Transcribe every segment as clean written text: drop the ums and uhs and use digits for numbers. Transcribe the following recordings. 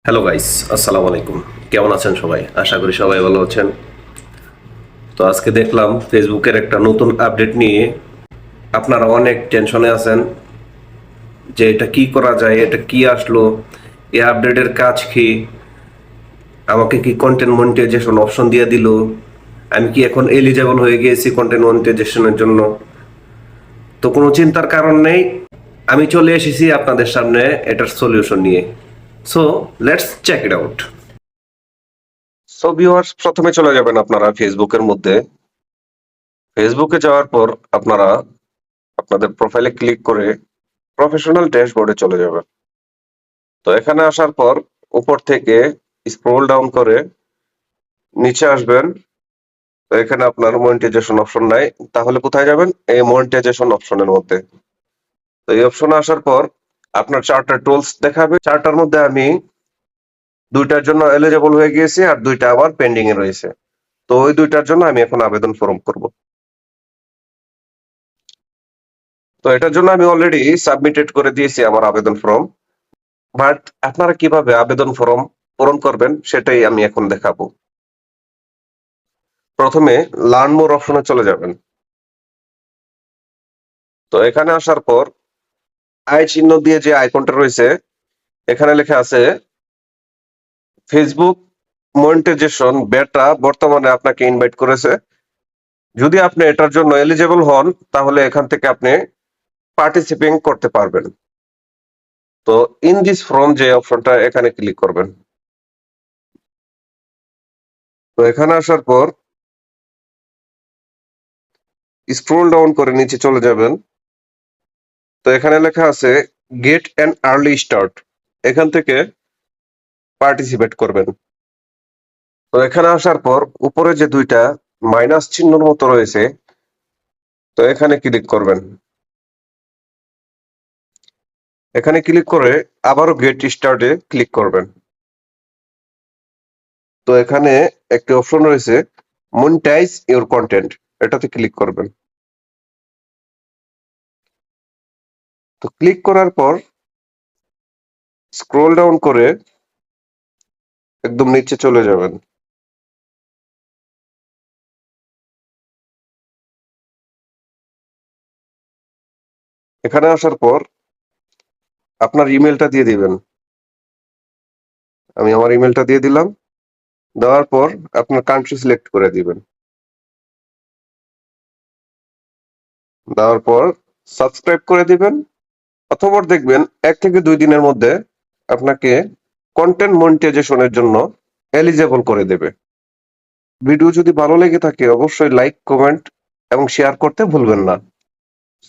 Hello guys, আসসালামু আলাইকুম। কেমন আছেন সবাই? আশা করি সবাই ভালো আছেন। তো আজকে দেখলাম ফেসবুকের একটা নতুন আপডেট নিয়ে আপনারা অনেক টেনশনে আছেন যে এটা কি করা যায়, এটা কি আসলো, এই আপডেটের কাজ কি, আমাকে কি কন্টেন্ট মনিটাইজেশন অপশন দিয়ে দিল, আমি কি এখন এলিজেবল হয়ে গিয়েছি কন্টেন্ট মনিটাইজেশনের জন্য। তো কোনো চিন্তার কারণ নেই, আমি চলে এসেছি আপনাদের সামনে এটার সলিউশন নিয়ে। So let's check it out. So viewers, প্রথমে চলে যাবেন আপনারা ফেসবুকের মধ্যে। ফেসবুকে যাওয়ার পর আপনারা আপনাদের প্রোফাইলে ক্লিক করে প্রফেশনাল ড্যাশবোর্ডে চলে যাবেন। তো এখানে আসার পর উপর থেকে স্ক্রল ডাউন করে নিচে আসবেন। তো এখানে আপনার মনিটাইজেশন অপশন নাই, তাহলে কোথায় যাবেন? এই মনিটাইজেশন অপশনের মধ্যে। তো এই অপশনে আসার পর আপনার চারটা টুলস দেখাবে। চারটার মধ্যে আমি দুইটার জন্য এলিজিবল হয়ে গিয়েছি আর দুইটা আবার পেন্ডিং এ রয়েছে। তো ওই দুইটার জন্য আমি এখন আবেদন ফর্ম করব। তো এটার জন্য আমি অলরেডি সাবমিটেড করে দিয়েছি আমার আবেদন ফর্ম। বাট আপনারা কিভাবে আবেদন ফর্ম পূরণ করবেন সেটাই আমি এখন দেখাবো। প্রথমে লার্ন মোর অপশনে চলে যাবেন। তো এখানে আসার পর আই চিহ্ন দিয়ে যে আইকনটা রয়েছে, এখানে লেখা আছে ফেসবুক মনিটাইজেশন বেটা বর্তমানে আপনাকে ইনভাইট করেছে। যদি আপনি এটার জন্য এলিজিবল হন তাহলে এখান থেকে আপনি পার্টিসিপেট করতে পারবেন। তো ইন দিস ফর্ম যে অপশনটা, এখানে ক্লিক করবেন। তো এখানে আসার পর স্ক্রল ডাউন করে নিচে চলে যাবেন। তো এখানে লেখা আছে গেট অ্যান আর্লি স্টার্ট, এখান থেকে পার্টিসিপেট করবেন। তো এখানে আসার পর উপরে যে দুইটা মাইনাস চিহ্নর মতো রয়েছে, তো এখানে ক্লিক করবেন। এখানে ক্লিক করে আবারও গেট স্টার্টে ক্লিক করবেন। তো এখানে একটি অপশন রয়েছে মনিটাইজ ইউর কন্টেন্ট, এটাতে ক্লিক করবেন। তো ক্লিক করার পর স্ক্রল ডাউন করে একদম নিচে চলে যাবেন। এখানে আসার পর আপনার ইমেলটা দিয়ে দিবেন। আমি আমার ইমেলটা দিয়ে দিলাম। দেওয়ার পর আপনার কান্ট্রি সিলেক্ট করে দিবেন। দেওয়ার পর সাবস্ক্রাইব করে দিবেন। অথবা দেখবেন 1 থেকে 2 দিনের মধ্যে আপনাকে কন্টেন্ট মনিটাইজেশনের জন্য এলিজেবল করে দেবে। ভিডিও যদি ভালো লেগে থাকে অবশ্যই লাইক, কমেন্ট এবং শেয়ার করতে ভুলবেন না।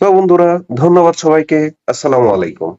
তো বন্ধুরা, ধন্যবাদ সবাইকে। আসসালামু আলাইকুম।